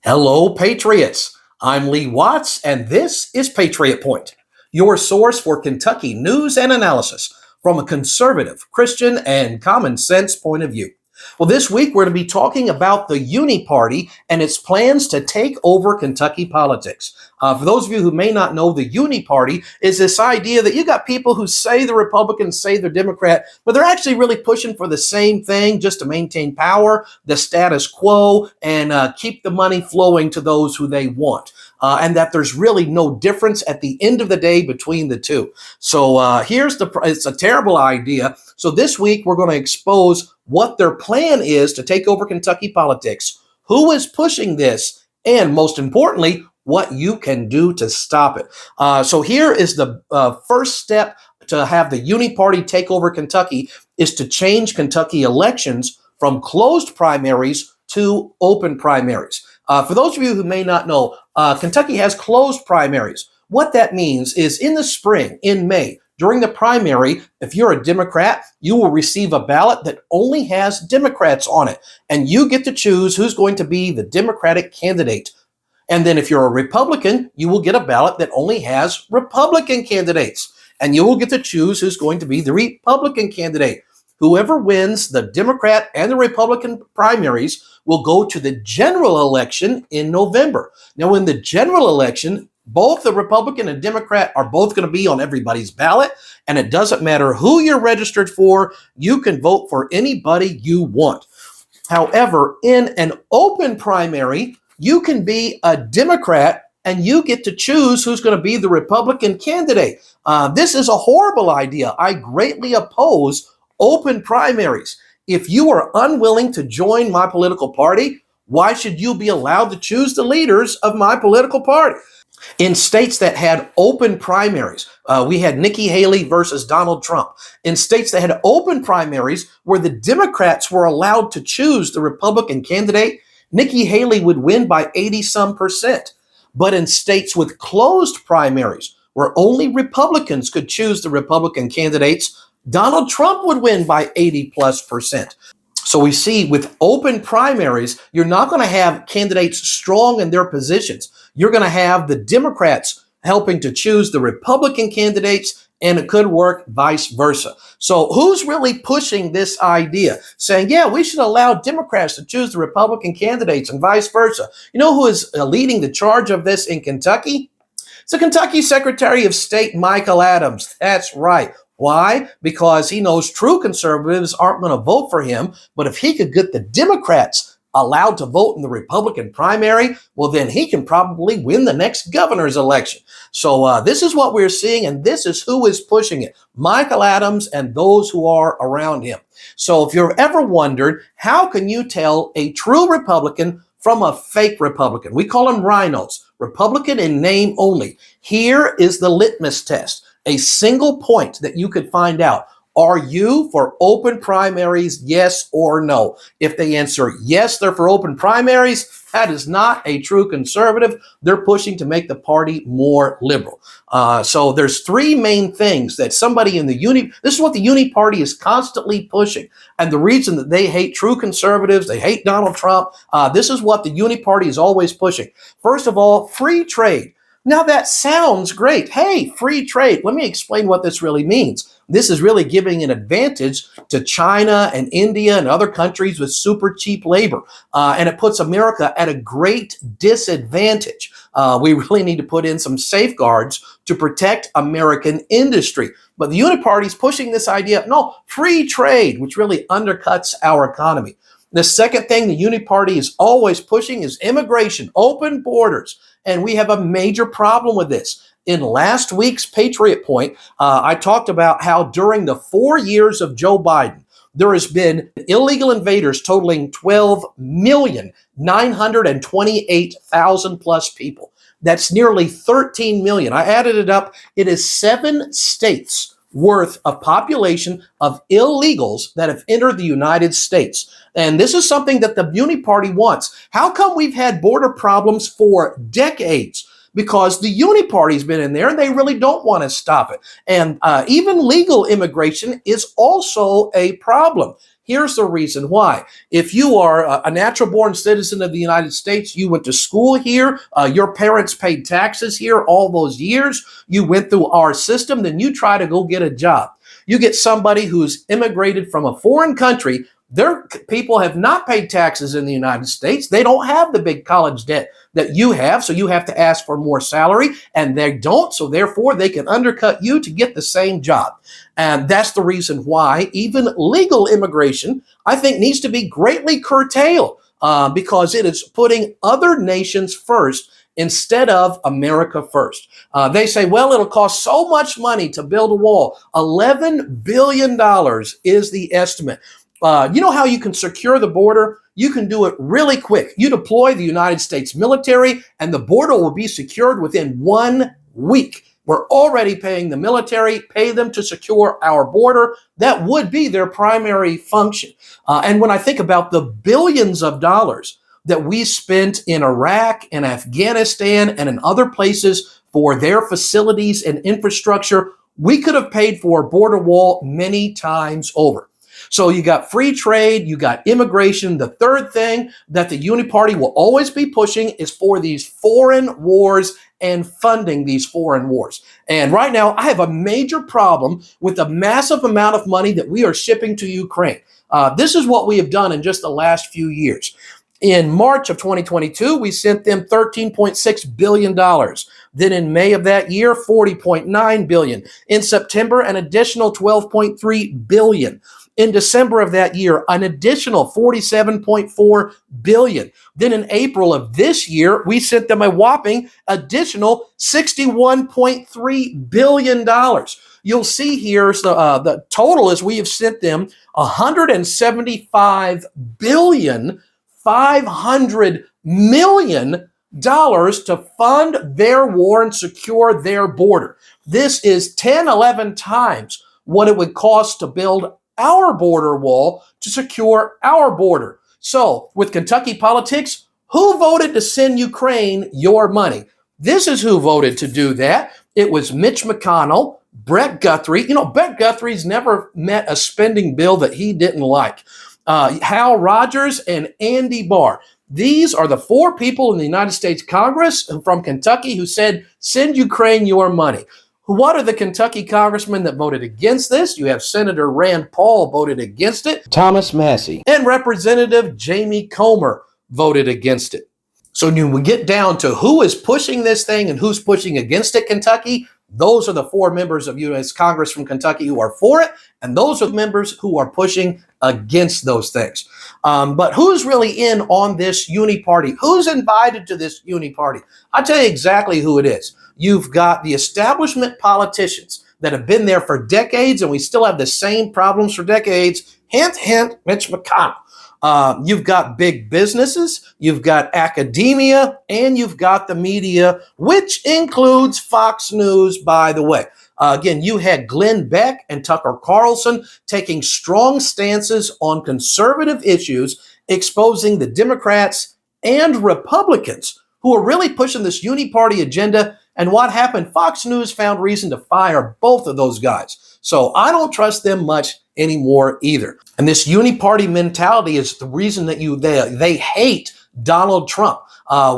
Hello, Patriots. I'm Lee Watts, and this is Patriot Point, your source for Kentucky news and analysis from a conservative, Christian, and common sense point of view. Well, this week we're going to be talking about the Uni-Party and its plans to take over Kentucky politics. For those of you who may not know, the Uni-Party is this idea that you got people who say they're Republicans, say they're Democrat, but they're actually really pushing for the same thing just to maintain power, the status quo, and keep the money flowing to those who they want. And that there's really no difference at the end of the day between the two. So it's a terrible idea. So this week we're going to expose what their plan is to take over Kentucky politics, who is pushing this, and most importantly, what you can do to stop it. So here is the first step to have the Uni-Party take over Kentucky is to change Kentucky elections from closed primaries to open primaries. For those of you who may not know, Kentucky has closed primaries. What that means is in the spring, in May, during the primary, if you're a Democrat, you will receive a ballot that only has Democrats on it, and you get to choose who's going to be the Democratic candidate. And then if you're a Republican, you will get a ballot that only has Republican candidates, and you will get to choose who's going to be the Republican candidate. Whoever wins the Democrat and the Republican primaries will go to the general election in November. Now, in the general election, both the Republican and Democrat are both going to be on everybody's ballot, and it doesn't matter who you're registered for. You can vote for anybody you want. However, in an open primary, you can be a Democrat and you get to choose who's going to be the Republican candidate. This is a horrible idea. I greatly oppose open primaries. If you are unwilling to join my political party, why should you be allowed to choose the leaders of my political party? In states that had open primaries, we had Nikki Haley versus Donald Trump. In states that had open primaries where the Democrats were allowed to choose the Republican candidate, Nikki Haley would win by 80-some%. But in states with closed primaries where only Republicans could choose the Republican candidates, Donald Trump would win by 80+%. So we see with open primaries, you're not going to have candidates strong in their positions. You're going to have the Democrats helping to choose the Republican candidates, and it could work vice versa. So who's really pushing this idea, saying, yeah, we should allow Democrats to choose the Republican candidates and vice versa? You know who is leading the charge of this in Kentucky? It's the Kentucky Secretary of State, Michael Adams. That's right. Why? Because he knows true conservatives aren't going to vote for him. But if he could get the Democrats allowed to vote in the Republican primary, well, then he can probably win the next governor's election. So this is what we're seeing, and this is who is pushing it. Michael Adams and those who are around him. So if you've ever wondered, how can you tell a true Republican from a fake Republican? We call them rhinos, Republican in name only. Here is the litmus test. A single point that you could find out. Are you for open primaries, yes or no? If they answer yes, they're for open primaries, that is not a true conservative. They're pushing to make the party more liberal. So there's three main things that somebody in the this is what the Uni-Party is constantly pushing. And the reason that they hate true conservatives, they hate Donald Trump, this is what the Uni-Party is always pushing. First of all, free trade. Now that sounds great. Hey, free trade. Let me explain what this really means. This is really giving an advantage to China and India and other countries with super cheap labor. And it puts America at a great disadvantage. We really need to put in some safeguards to protect American industry. But the Uni-Party is pushing this idea, no, free trade, which really undercuts our economy. The second thing the Uni-Party is always pushing is immigration, open borders. And we have a major problem with this. In last week's Patriot Point, I talked about how during the 4 years of Joe Biden, there has been illegal invaders totaling 12,928,000 plus people. That's nearly 13 million. I added it up. It is 7 states worth of population of illegals that have entered the United States. And this is something that the Uni-Party wants. How come we've had border problems for decades? Because the Uni-Party's been in there and they really don't want to stop it. And even legal immigration is also a problem. Here's the reason why. If you are a natural born citizen of the United States, you went to school here, your parents paid taxes here all those years, you went through our system, then you try to go get a job. You get somebody who's immigrated from a foreign country. Their people have not paid taxes in the United States. They don't have the big college debt that you have, so you have to ask for more salary, and they don't, so therefore they can undercut you to get the same job. And that's the reason why even legal immigration, I think, needs to be greatly curtailed because it is putting other nations first instead of America first. They say, well, it'll cost so much money to build a wall. $11 billion is the estimate. You know how you can secure the border? You can do it really quick. You deploy the United States military, and the border will be secured within 1 week. We're already paying the military, pay them to secure our border. That would be their primary function. And when I think about the billions of dollars that we spent in Iraq and Afghanistan and in other places for their facilities and infrastructure, we could have paid for a border wall many times over. So you got free trade, you got immigration. The third thing that the Uni-Party will always be pushing is for these foreign wars and funding these foreign wars. And right now, I have a major problem with the massive amount of money that we are shipping to Ukraine. This is what we have done in just the last few years. In March of 2022, we sent them $13.6 billion. Then in May of that year, $40.9 billion. In September, an additional $12.3 billion. In December of that year, an additional $47.4 billion. Then in April of this year, we sent them a whopping additional $61.3 billion. You'll see here the total is we have sent them $175 billion, $500 million to fund their war and secure their border. This is 10, 11 times what it would cost to build our border wall to secure our border. So with Kentucky politics, who voted to send Ukraine your money? This is who voted to do that. It was Mitch McConnell, Brett Guthrie. You know, Brett Guthrie's never met a spending bill that he didn't like. Hal Rogers and Andy Barr. These are the four people in the United States Congress from Kentucky who said, send Ukraine your money. What are the Kentucky congressmen that voted against this? You have Senator Rand Paul voted against it. Thomas Massie and Representative Jamie Comer voted against it. So when we get down to who is pushing this thing and who's pushing against it, Kentucky, those are the four members of U.S. Congress from Kentucky who are for it, and those are the members who are pushing against those things. But who's really in on this Uni-Party? Who's invited to this Uni-Party? I'll tell you exactly who it is. You've got the establishment politicians that have been there for decades, and we still have the same problems for decades. Hint, hint, Mitch McConnell. You've got big businesses, you've got academia, and you've got the media, which includes Fox News, by the way. Again, you had Glenn Beck and Tucker Carlson taking strong stances on conservative issues, exposing the Democrats and Republicans who are really pushing this Uni-Party agenda. And what happened? Fox News found reason to fire both of those guys. So I don't trust them much anymore either. And this Uni-Party mentality is the reason that they hate Donald Trump.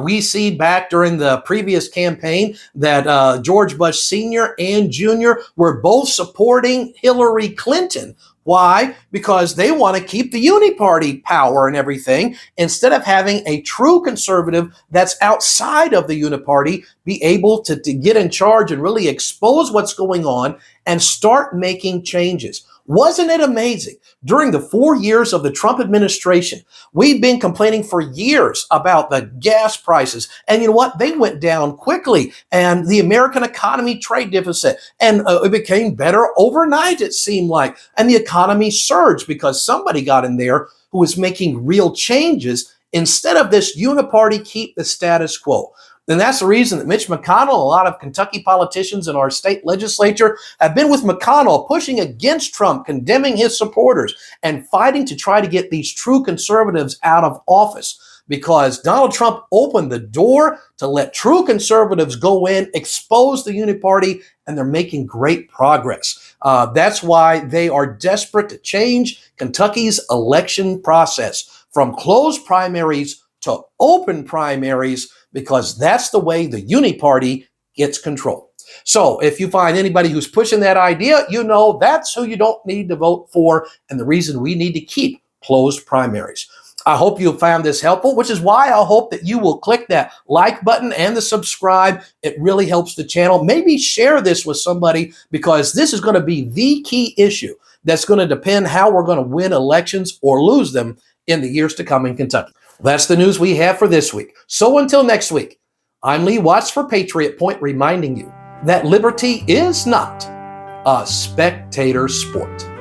We see back during the previous campaign that George Bush Sr. and Jr. were both supporting Hillary Clinton. Why? Because they want to keep the Uni-Party power and everything instead of having a true conservative that's outside of the Uni-Party be able to get in charge and really expose what's going on and start making changes. Wasn't it amazing? During the 4 years of the Trump administration, we've been complaining for years about the gas prices. And you know what? They went down quickly. And the American economy trade deficit. And it became better overnight, it seemed like. And the economy surged because somebody got in there who was making real changes instead of this Uni-Party keep the status quo. And that's the reason that Mitch McConnell, a lot of Kentucky politicians in our state legislature have been with McConnell, pushing against Trump, condemning his supporters, and fighting to try to get these true conservatives out of office. Because Donald Trump opened the door to let true conservatives go in, expose the Uni-Party, and they're making great progress. That's why they are desperate to change Kentucky's election process from closed primaries to open primaries, because that's the way the Uni-Party gets control. So if you find anybody who's pushing that idea, you know that's who you don't need to vote for, and the reason we need to keep closed primaries. I hope you found this helpful, which is why I hope that you will click that like button and the subscribe. It really helps the channel. Maybe share this with somebody, because this is going to be the key issue that's going to depend how we're going to win elections or lose them in the years to come in Kentucky. That's the news we have for this week. So until next week, I'm Lee Watts for Patriot Point, reminding you that liberty is not a spectator sport.